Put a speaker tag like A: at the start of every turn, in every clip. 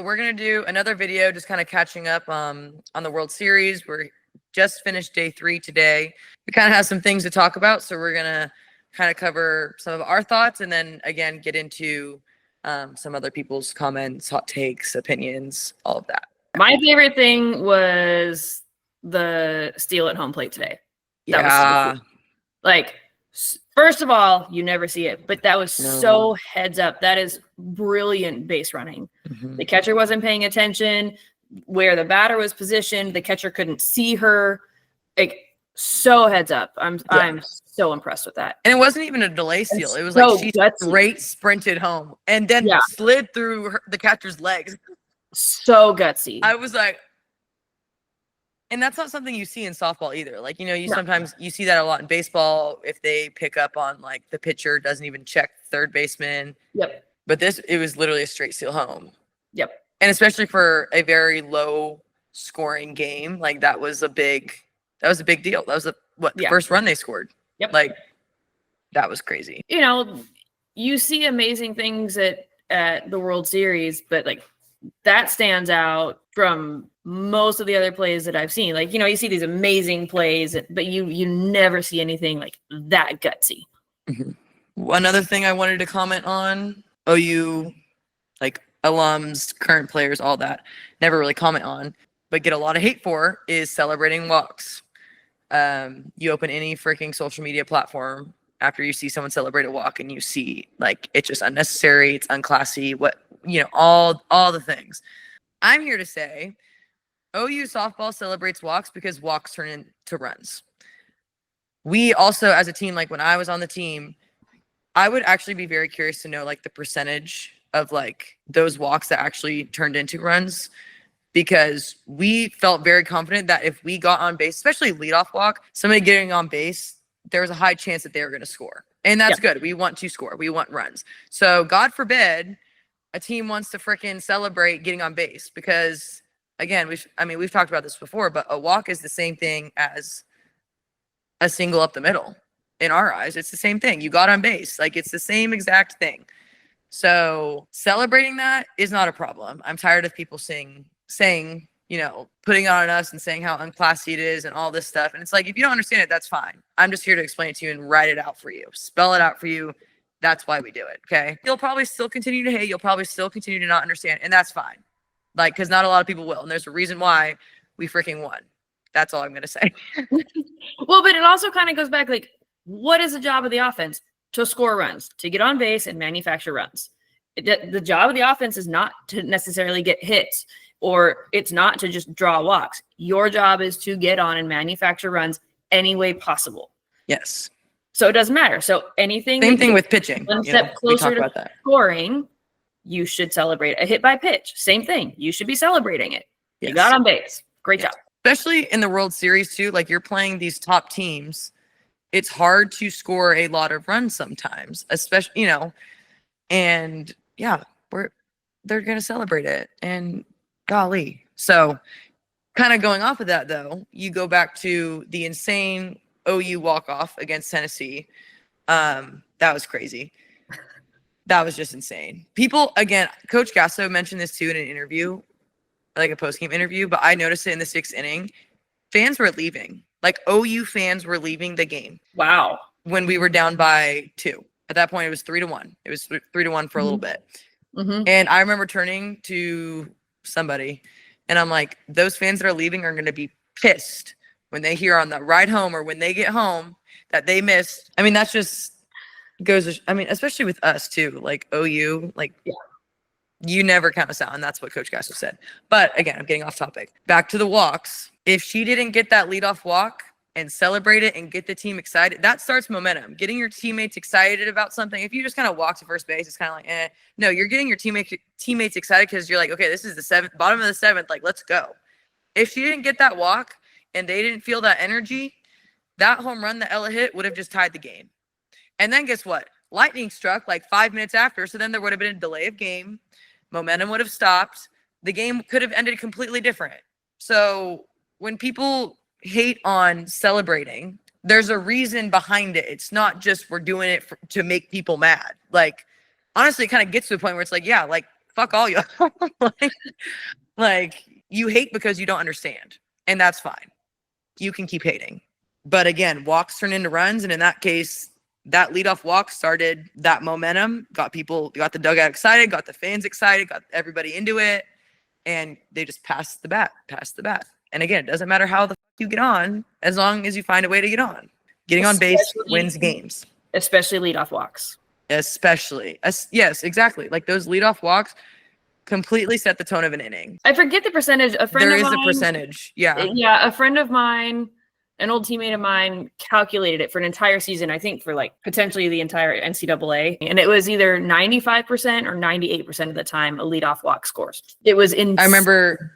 A: We're going to do another video just kind of catching up on the World Series. We're just finished day 3 today. We kind of have some things to talk about, so we're going to kind of cover some of our thoughts and then, again, get into some other people's comments, hot takes, opinions, all of that.
B: My favorite thing was the steal at home plate today. That was so cool. Like, first of all, you never see it, but that was so heads up. That is brilliant base running. Mm-hmm. The catcher wasn't paying attention where the batter was positioned. The catcher couldn't see her. Like, so heads up. I'm so impressed with that.
A: And it wasn't even a delay steal. It was so like she straight sprinted home and then slid through the catcher's legs.
B: So gutsy.
A: I was like, and that's not something you see in softball either. Like, sometimes you see that a lot in baseball if they pick up on like the pitcher doesn't even check third baseman.
B: Yep.
A: But it was literally a straight steal home.
B: Yep.
A: And especially for a very low scoring game, like that was a big deal. That was the first run they scored.
B: Yep.
A: Like that was crazy.
B: You see amazing things at the World Series, but like that stands out from most of the other plays that I've seen. Like, you see these amazing plays, but you never see anything like that gutsy.
A: Mm-hmm. One other thing I wanted to comment on, OU, like alums, current players, all that, never really comment on, but get a lot of hate for is celebrating walks. You open any freaking social media platform after you see someone celebrate a walk and you see like it's just unnecessary, it's unclassy, all the things. I'm here to say OU softball celebrates walks because walks turn into runs. We also, as a team, like when I was on the team, I would actually be very curious to know like the percentage of like those walks that actually turned into runs, because we felt very confident that if we got on base, especially leadoff walk, somebody getting on base, there was a high chance that they were going to score. And that's good. We want to score. We want runs. So God forbid a team wants to freaking celebrate getting on base, because again, we've talked about this before, but a walk is the same thing as a single up the middle. In our eyes, it's the same thing. You got on base. Like, it's the same exact thing. So celebrating that is not a problem. I'm tired of people saying, putting it on us and saying how unclassy it is and all this stuff. And it's like, if you don't understand it, that's fine. I'm just here to explain it to you and write it out for you. Spell it out for you. That's why we do it, okay? You'll probably still continue to hate. You'll probably still continue to not understand, and that's fine. Like, because not a lot of people will, and there's a reason why we freaking won. That's all I'm going to say.
B: Well, but it also kind of goes back, like, what is the job of the offense? To score runs, to get on base and manufacture runs. The job of the offense is not to necessarily get hits, or it's not to just draw walks. Your job is to get on and manufacture runs any way possible.
A: Yes.
B: So it doesn't matter. So anything.
A: Same thing with pitching.
B: One step closer to scoring, you should celebrate a hit by pitch. Same thing. You should be celebrating it. Yes. You got on base. Great job.
A: Especially in the World Series too. Like, you're playing these top teams. It's hard to score a lot of runs sometimes, especially, and they're going to celebrate it, and golly. So kind of going off of that though, you go back to the insane OU walk-off against Tennessee. That was crazy. That was just insane. People, again, Coach Gasso mentioned this too in an interview, like a post-game interview, but I noticed it in the 6th inning. Fans were leaving. Like, OU fans were leaving the game.
B: Wow.
A: When we were down by 2. At that point, it was 3-1. It was 3-1 for a little bit. Mm-hmm. And I remember turning to somebody, and I'm like, those fans that are leaving are going to be pissed when they hear on the ride home or when they get home that they missed. I mean, that's just goes, especially with us too, like OU, like, you never count us out. And that's what Coach Gasso said. But again, I'm getting off topic. Back to the walks. If she didn't get that leadoff walk and celebrate it and get the team excited, that starts momentum. Getting your teammates excited about something. If you just kind of walk to first base, it's kind of like, No, you're getting your teammates excited because you're like, okay, this is the bottom of the 7th. Like, let's go. If she didn't get that walk and they didn't feel that energy, that home run that Ella hit would have just tied the game. And then guess what? Lightning struck like 5 minutes after. So then there would have been a delay of game. Momentum would have stopped. The game could have ended completely different. So when people hate on celebrating, there's a reason behind it. It's not just we're doing it to make people mad. Like, honestly, it kind of gets to the point where it's like, fuck all y'all. like you hate because you don't understand, and that's fine. You can keep hating. But again, walks turn into runs, and in that case, that leadoff walk started that momentum, got the dugout excited, got the fans excited, got everybody into it, and they just passed the bat. And again, it doesn't matter how the fuck you get on, as long as you find a way to get on. Getting on base wins games.
B: Especially leadoff walks.
A: Yes, exactly. Like those leadoff walks completely set the tone of an inning.
B: I forget the percentage. A
A: percentage. Yeah.
B: Yeah, a friend of mine, an old teammate of mine, calculated it for an entire season, I think for like potentially the entire NCAA. And it was either 95% or 98% of the time a leadoff walk scores. It was insane.
A: I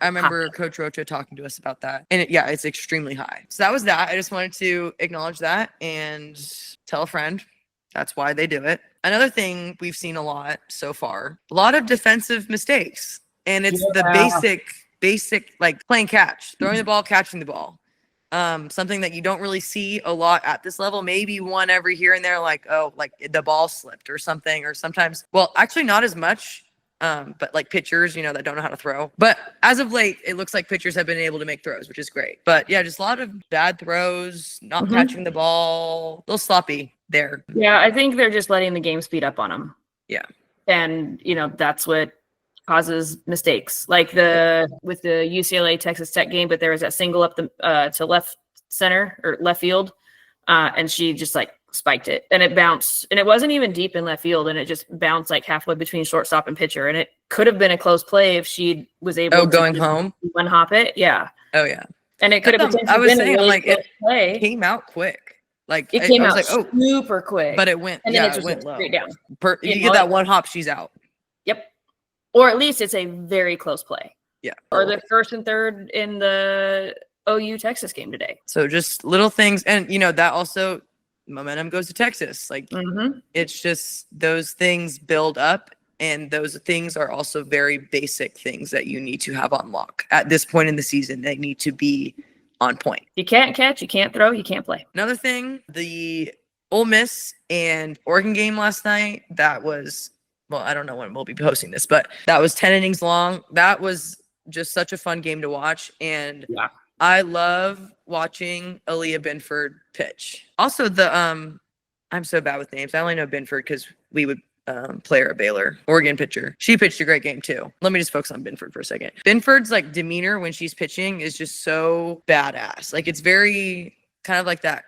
A: remember Coach Rocha talking to us about that. And it's extremely high. So that was that. I just wanted to acknowledge that and tell a friend that's why they do it. Another thing we've seen a lot so far, a lot of defensive mistakes. And it's the basic like playing catch, throwing the ball, catching the ball. Something that you don't really see a lot at this level, maybe one every here and there, like the ball slipped or something, or sometimes, well, actually not as much, but like pitchers, that don't know how to throw. But as of late, it looks like pitchers have been able to make throws, which is great. But yeah, just a lot of bad throws, not catching the ball, a little sloppy there.
B: Yeah, I think they're just letting the game speed up on them.
A: Yeah.
B: And, that's what causes mistakes, like with the UCLA Texas Tech game, but there was that single up to left center or left field, and she just like spiked it, and it bounced, and it wasn't even deep in left field, and it just bounced like halfway between shortstop and pitcher, and it could have been a close play if she was able to
A: going home
B: one hop it. Yeah.
A: Oh yeah.
B: And it could have potentially been a really close play.
A: It came out quick. Like
B: it came out super quick,
A: but it went,
B: and then it just went
A: low.
B: straight down.
A: You get that one hop, she's out.
B: Yep. Or at least it's a very close play.
A: Yeah.
B: Or the first and third in the OU Texas game today.
A: So just little things. And, that also momentum goes to Texas. Like it's just those things build up. And those things are also very basic things that you need to have on lock. At this point in the season, they need to be on point.
B: You can't catch, you can't throw, you can't play.
A: Another thing, the Ole Miss and Oregon game last night, that was... well, I don't know when we'll be posting this, but that was 10 innings long. That was just such a fun game to watch. And I love watching Aaliyah Binford pitch. Also, I'm so bad with names. I only know Binford because we would play her at Baylor, Oregon pitcher. She pitched a great game too. Let me just focus on Binford for a second. Binford's like demeanor when she's pitching is just so badass. Like it's very kind of like that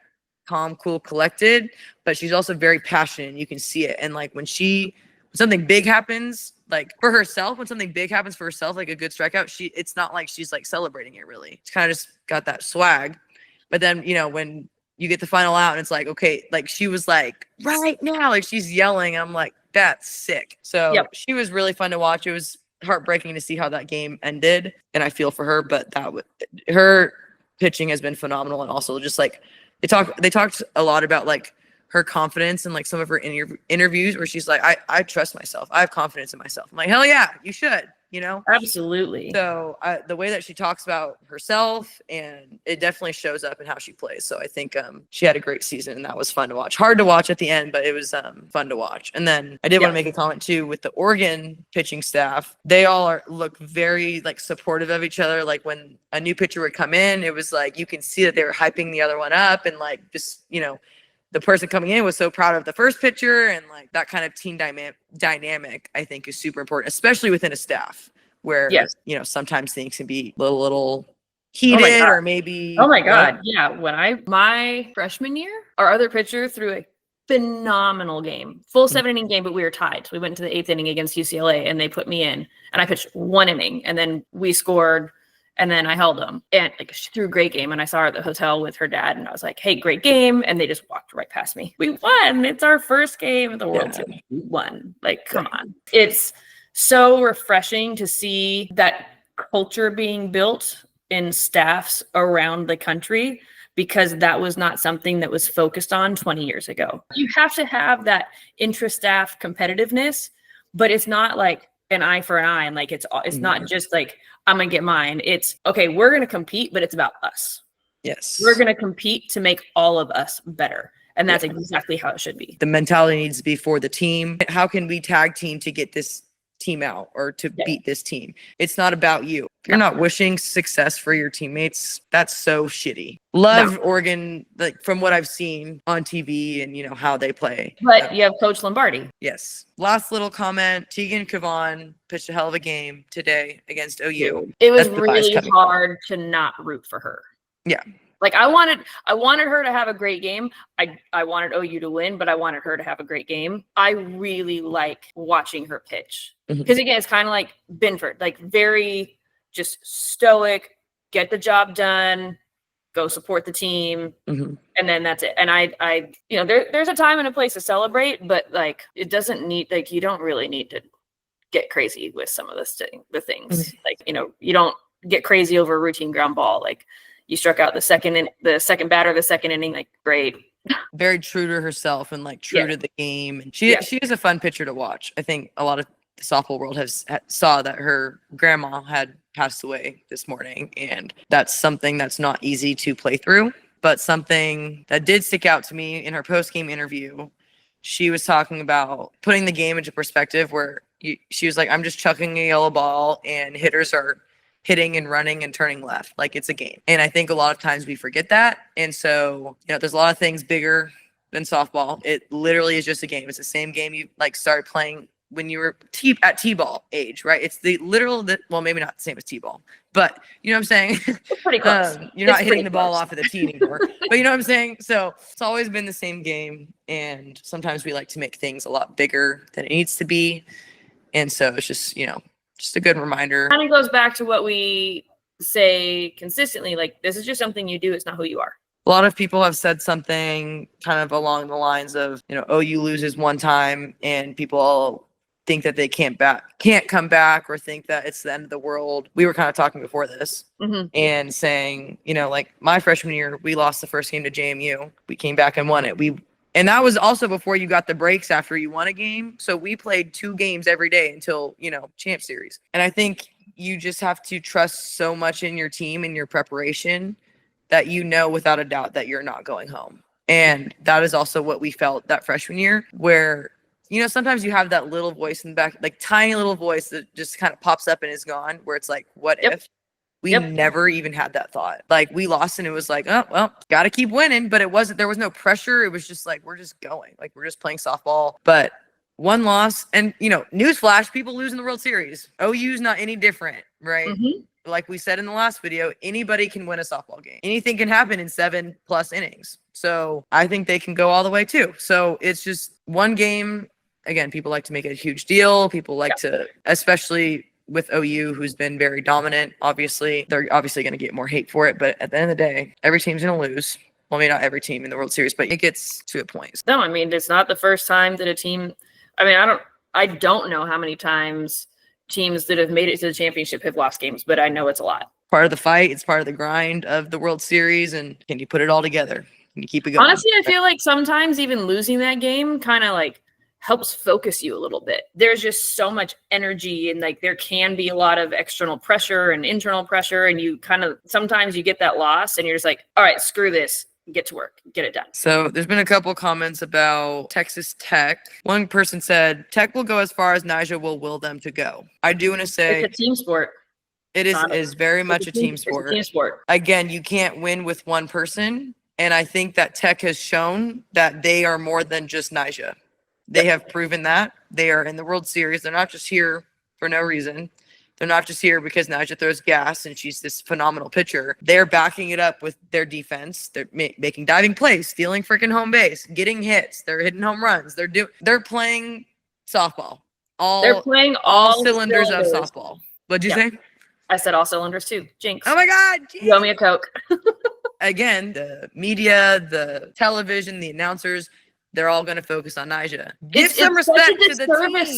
A: calm, cool, collected, but she's also very passionate. You can see it. And like when something big happens, like for herself, when something big happens for herself, like a good strikeout, it's not like she's like celebrating it really. It's kind of just got that swag. But then, when you get the final out and it's like, okay, like she was like, right now, like she's yelling. And I'm like, that's sick. So She was really fun to watch. It was heartbreaking to see how that game ended. And I feel for her, but her pitching has been phenomenal. And also just like, they talked a lot about like her confidence and like some of her interviews where she's like, I trust myself. I have confidence in myself. I'm like, hell yeah, you should,
B: Absolutely.
A: So the way that she talks about herself, and it definitely shows up in how she plays. So I think she had a great season, and that was fun to watch. Hard to watch at the end, but it was fun to watch. And then I did want to make a comment too with the Oregon pitching staff. They all look very like supportive of each other. Like when a new pitcher would come in, it was like you can see that they were hyping the other one up, and like just the person coming in was so proud of the first pitcher, and like that kind of team dynamic I think is super important, especially within a staff where sometimes things can be a little heated or maybe.
B: Oh my God. Yeah. When my freshman year, our other pitcher threw a phenomenal game, full 7-inning game, but we were tied. So we went to the 8th inning against UCLA and they put me in and I pitched 1 inning and then we scored. And then I held them, and like she threw a great game. And I saw her at the hotel with her dad, and I was like, "Hey, great game!" And they just walked right past me. We won! It's our first game of the World Series. We won! Like, come on! It's so refreshing to see that culture being built in staffs around the country, because that was not something that was focused on 20 years ago. You have to have that intra-staff competitiveness, but it's not like an eye for an eye, and like it's not just like I'm gonna get mine. It's okay, we're gonna compete, but it's about us.
A: Yes,
B: we're gonna compete to make all of us better, and that's exactly how it should be.
A: The mentality needs to be for the team. How can we tag team to get this team out or to beat this team. It's not about you. If you're not wishing success for your teammates, that's so shitty. Love Oregon, like from what I've seen on TV and you know how they play.
B: But you have Coach Lombardi.
A: Yes. Last little comment. Tegan Kavan pitched a hell of a game today against OU.
B: It was really hard to not root for her.
A: Yeah.
B: Like I wanted her to have a great game. I wanted OU to win, but I wanted her to have a great game. I really like watching her pitch. Because again, it's kind of like Binford, like very just stoic, get the job done, go support the team, and then that's it. And I you know, there's a time and a place to celebrate, but like it doesn't need, like you don't really need to get crazy with some of the things. Like, you know, you don't get crazy over a routine ground ball. Like you struck out the second batter, the second inning, like great.
A: Very true to herself and like true to the game. And she is a fun pitcher to watch. I think a lot of the softball world saw that her grandma had passed away this morning, and that's something that's not easy to play through, but something that did stick out to me in her post-game interview. She was talking about putting the game into perspective where she was like, I'm just chucking a yellow ball and hitters are hitting and running and turning left. Like it's a game. And I think a lot of times we forget that. And so, you know, there's a lot of things bigger than softball. It literally is just a game. It's the same game you like started playing when you were at T-ball age, right? It's the literal, well, maybe not the same as T-ball, but you know what I'm saying?
B: It's pretty close.
A: You're not hitting the ball off of the tee anymore, but you know what I'm saying? So it's always been the same game. And sometimes we like to make things a lot bigger than it needs to be. And so it's just, you know, just a good reminder.
B: Kind of goes back to what we say consistently, like this is just something you do. It's not who you are.
A: A lot of people have said something kind of along the lines of, you know, OU loses one time and people think that they can't come back or think that it's the end of the world. We were kind of talking before this and saying, you know, like my freshman year, we lost the first game to JMU. We came back and won it. And that was also before you got the breaks after you won a game. So we played 2 games every day until, you know, champ series. And I think you just have to trust so much in your team and your preparation that you know without a doubt that you're not going home. And that is also what we felt that freshman year, where, you know, sometimes you have that little voice in the back, like tiny little voice that just kind of pops up and is gone, where it's like, what if? We never even had that thought. Like we lost and it was like, oh, well, got to keep winning. But there was no pressure. It was just like, we're just going. Like we're just playing softball. But one loss and, you know, newsflash, people lose in the World Series. OU's not any different, right? Like we said in the last video, anybody can win a softball game. Anything can happen in 7+ innings. So I think they can go all the way too. So it's just one game. Again, people like to make it a huge deal. People like to, especially with OU, who's been very dominant, obviously, they're obviously going to get more hate for it. But at the end of the day, every team's going to lose. Well, maybe not every team in the World Series, but it gets to a point.
B: No, I mean, it's not the first time that a team, I don't know how many times teams that have made it to the championship have lost games, but I know it's a lot.
A: Part of the fight, it's part of the grind of the World Series. And can you put it all together? Can you keep it going?
B: Honestly, I feel like sometimes even losing that game kind of like helps focus you a little bit. There's just so much energy and like there can be a lot of external pressure and internal pressure. And you kind of, sometimes you get that loss and you're just like, all right, screw this, get to work, get it done.
A: So there's been a couple comments about Texas Tech. One person said, Tech will go as far as Nyjah will will them to go. I do want to say
B: it's a team sport.
A: It is very much a team sport.
B: It's a team sport.
A: Again, you can't win with one person. And I think that Tech has shown that they are more than just Nyjah. They have proven that. They are in the World Series. They're not just here for no reason. They're not just here because Nyjah throws gas and she's this phenomenal pitcher. They're backing it up with their defense. They're making diving plays, stealing freaking home base, getting hits. They're hitting home runs. They're playing softball.
B: They're playing all
A: cylinders of softball. What'd you say?
B: I said all cylinders too. Jinx.
A: Oh my God.
B: You owe me a Coke.
A: Again, the media, the television, the announcers, they're all going to focus on Nyjah. Give some respect to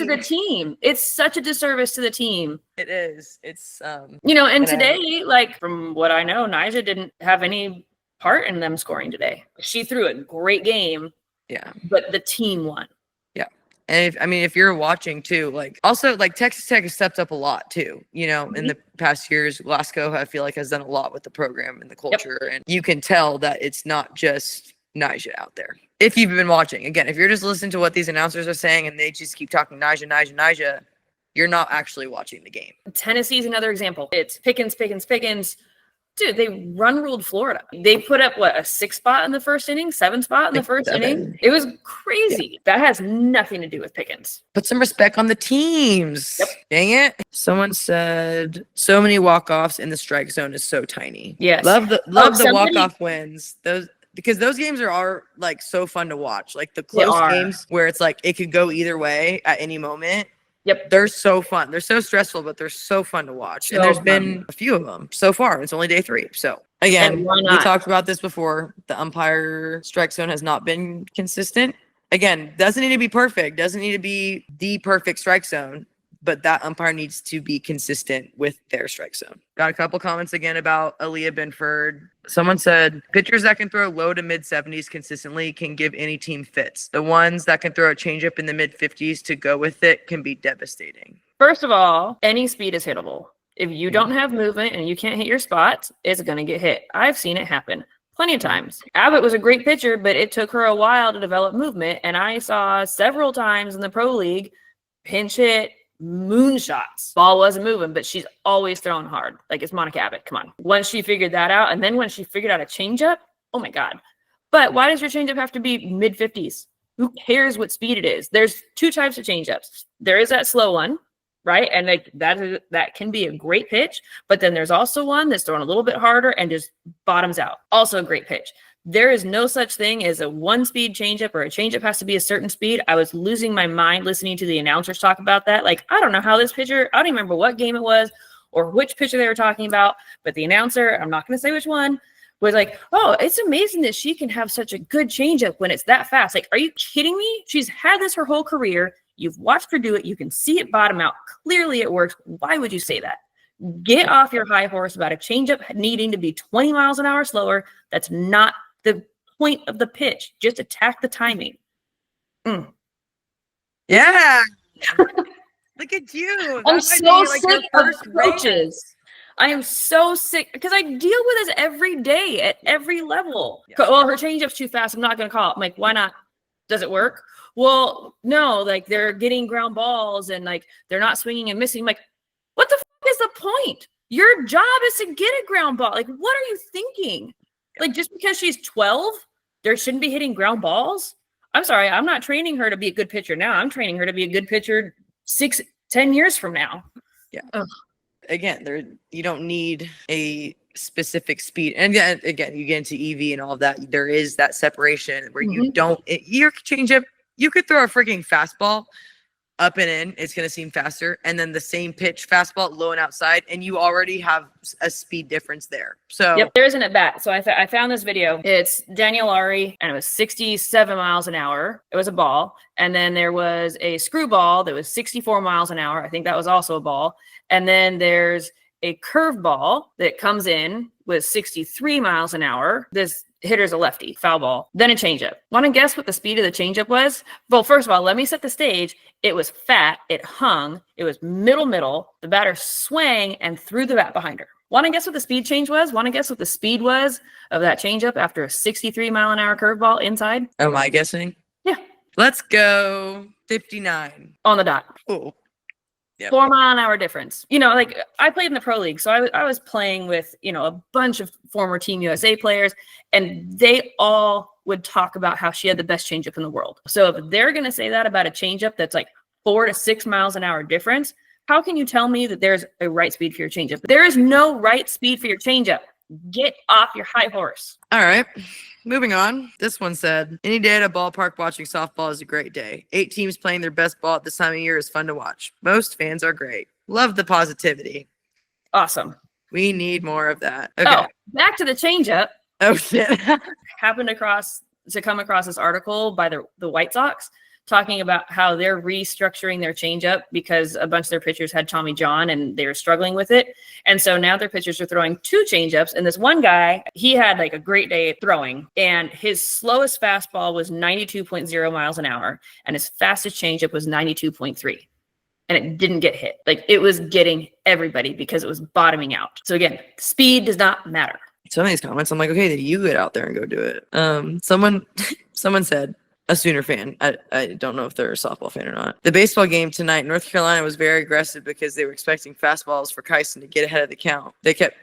A: the team.
B: It's such a disservice to the team.
A: It is. It's
B: and today, like from what I know, Nyjah didn't have any part in them scoring today. She threw a great game.
A: Yeah.
B: But the team won.
A: Yeah. And if you're watching too, also Texas Tech has stepped up a lot too, in the past years. Glasgow, I feel like, has done a lot with the program and the culture. Yep. And you can tell that it's not just Nyjah out there. If you've been watching, again, if you're just listening to what these announcers are saying and they just keep talking Nyjah, you're not actually watching the game.
B: Tennessee's another example. It's Pickens. Dude, they run-ruled Florida. They put up, a 6 spot in the first inning, 7 spot in the first inning? It was crazy. Yeah. That has nothing to do with Pickens.
A: Put some respect on the teams.
B: Yep.
A: Dang it. Someone said, so many walk-offs in the strike zone is so tiny.
B: Yes.
A: Love the walk-off wins. Because those games are like so fun to watch. Like the close games where it's like it could go either way at any moment.
B: Yep.
A: They're so fun. They're so stressful, but they're so fun to watch. And there's been a few of them so far. It's only day 3. So again, we talked about this before. The umpire strike zone has not been consistent. Again, doesn't need to be perfect. Doesn't need to be the perfect strike zone. But that umpire needs to be consistent with their strike zone. Got a couple comments again about Aaliyah Binford. Someone said, pitchers that can throw low to mid-70s consistently can give any team fits. The ones that can throw a changeup in the mid-50s to go with it can be devastating.
B: First of all, any speed is hittable. If you don't have movement and you can't hit your spots, it's going to get hit. I've seen it happen plenty of times. Abbott was a great pitcher, but it took her a while to develop movement. And I saw several times in the pro league pinch hit, moonshots. Ball wasn't moving, but she's always throwing hard. Like it's Monica Abbott. Come on. Once she figured that out, and then when she figured out a changeup, oh my God. But why does your changeup have to be mid-50s? Who cares what speed it is? There's 2 types of changeups. There is that slow one, right? And like that can be a great pitch, but then there's also one that's thrown a little bit harder and just bottoms out. Also a great pitch. There is no such thing as a 1-speed changeup or a changeup has to be a certain speed. I was losing my mind listening to the announcers talk about that. Like, I don't know how this pitcher, I don't even remember what game it was or which pitcher they were talking about, but the announcer, I'm not going to say which one, was like, oh, it's amazing that she can have such a good changeup when it's that fast. Like, are you kidding me? She's had this her whole career. You've watched her do it. You can see it bottom out. Clearly it works. Why would you say that? Get off your high horse about a changeup needing to be 20 miles an hour slower. That's not the point of the pitch. Just attack the timing.
A: Yeah. Look at you.
B: I'm so sick of coaches. I am so sick because I deal with this every day at every level. Yeah. Well, her changeup's too fast. I'm not going to call it. I'm like, why not? Does it work? Well, no, like they're getting ground balls and like they're not swinging and missing. I'm like, what the fuck is the point? Your job is to get a ground ball. Like, what are you thinking? Like, just because she's 12, there shouldn't be hitting ground balls? I'm sorry. I'm not training her to be a good pitcher now. I'm training her to be a good pitcher 6-10 years from now.
A: Yeah. Ugh. Again, you don't need a specific speed. And again, you get into EV and all of that. There is that separation where you don't, your changeup, you could throw a freaking fastball up and in, it's going to seem faster. And then the same pitch fastball low and outside, and you already have a speed difference there. So
B: yep, there isn't at bat. So I found this video. It's Danielle Ari, and it was 67 miles an hour. It was a ball. And then there was a screwball that was 64 miles an hour. I think that was also a ball. And then there's a curveball that comes in with 63 miles an hour. This hitter's a lefty, foul ball, then a changeup. Want to guess what the speed of the changeup was? Well, first of all, let me set the stage. It was fat. It hung. It was middle. The batter swang and threw the bat behind her. Want to guess what the speed change was? Want to guess what the speed was of that changeup after a 63 mile an hour curveball inside?
A: Am I guessing?
B: Yeah.
A: Let's go 59.
B: On the dot.
A: Cool. Yep.
B: 4 mile an hour difference. You know, like I played in the pro league. So I was playing with, a bunch of former Team USA players, and they all would talk about how she had the best changeup in the world. So if they're going to say that about a changeup that's like 4 to 6 miles an hour difference, how can you tell me that there's a right speed for your changeup? There is no right speed for your changeup. Get off your high horse.
A: All right. Moving on. This one said, any day at a ballpark watching softball is a great day. 8 teams playing their best ball at this time of year is fun to watch. Most fans are great. Love the positivity.
B: Awesome.
A: We need more of that. Okay.
B: Oh, back to the changeup.
A: Oh, shit.
B: Happened to come across this article by the White Sox talking about how they're restructuring their changeup because a bunch of their pitchers had Tommy John and they were struggling with it. And so now their pitchers are throwing 2 changeups. And this one guy, he had like a great day at throwing, and his slowest fastball was 92.0 miles an hour. And his fastest changeup was 92.3. And it didn't get hit. Like it was getting everybody because it was bottoming out. So again, speed does not matter.
A: Some of these comments, I'm like, okay, then you get out there and go do it. Someone said, a Sooner fan. I don't know if they're a softball fan or not. The baseball game tonight, North Carolina was very aggressive because they were expecting fastballs for Kyson to get ahead of the count. They kept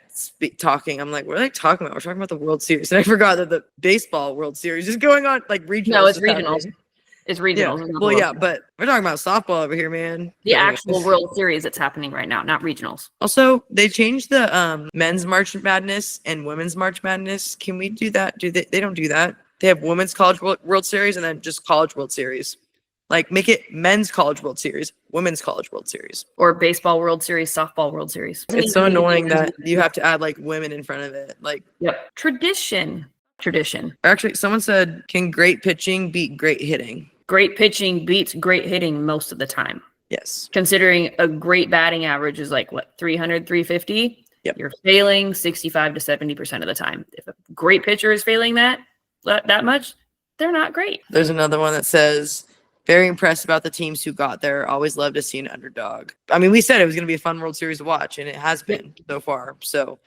A: talking. I'm like, what are they talking about? We're talking about the World Series. And I forgot that the baseball World Series is going on, like regionals.
B: No, it's regionals. It's regionals.
A: Yeah. Well, yeah, but we're talking about softball over here, man.
B: The actual World Series that's happening right now, not regionals.
A: Also, they changed the men's March Madness and women's March Madness. Can we do that? They don't do that. They have women's college World Series and then just college World Series. Like, make it men's college World Series, women's college World Series.
B: Or baseball World Series, softball World Series.
A: It's so annoying that you have to add, like, women in front of it. Like,
B: yep. Tradition.
A: Actually, someone said, can great pitching beat great hitting?
B: Great pitching beats great hitting most of the time.
A: Yes.
B: Considering a great batting average is like, what, 300, 350?
A: Yep.
B: You're failing 65 to 70% of the time. If a great pitcher is failing that much, they're not great.
A: There's another one that says, very impressed about the teams who got there. Always love to see an underdog. I mean, we said it was going to be a fun World Series to watch, and it has been so far. So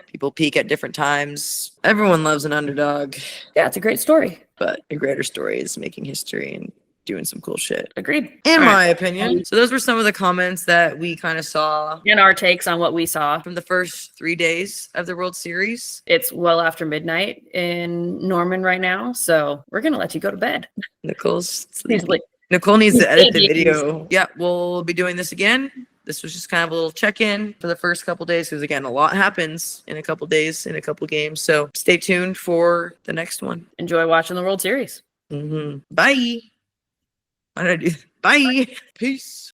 A: people peak at different times. Everyone loves an underdog.
B: Yeah, it's a great story.
A: But a greater story is making history and doing some cool shit.
B: Agreed.
A: In my opinion. So those were some of the comments that we kind of saw.
B: And our takes on what we saw.
A: From the first 3 days of the World Series.
B: It's well after midnight in Norman right now, so we're going to let you go to bed.
A: Nicole's sleeping. Nicole needs to edit the video. Yeah, we'll be doing this again. This was just kind of a little check-in for the first couple days because, again, a lot happens in a couple days, in a couple games. So stay tuned for the next one.
B: Enjoy watching the World Series.
A: Bye. Why did I do that? Bye. Peace.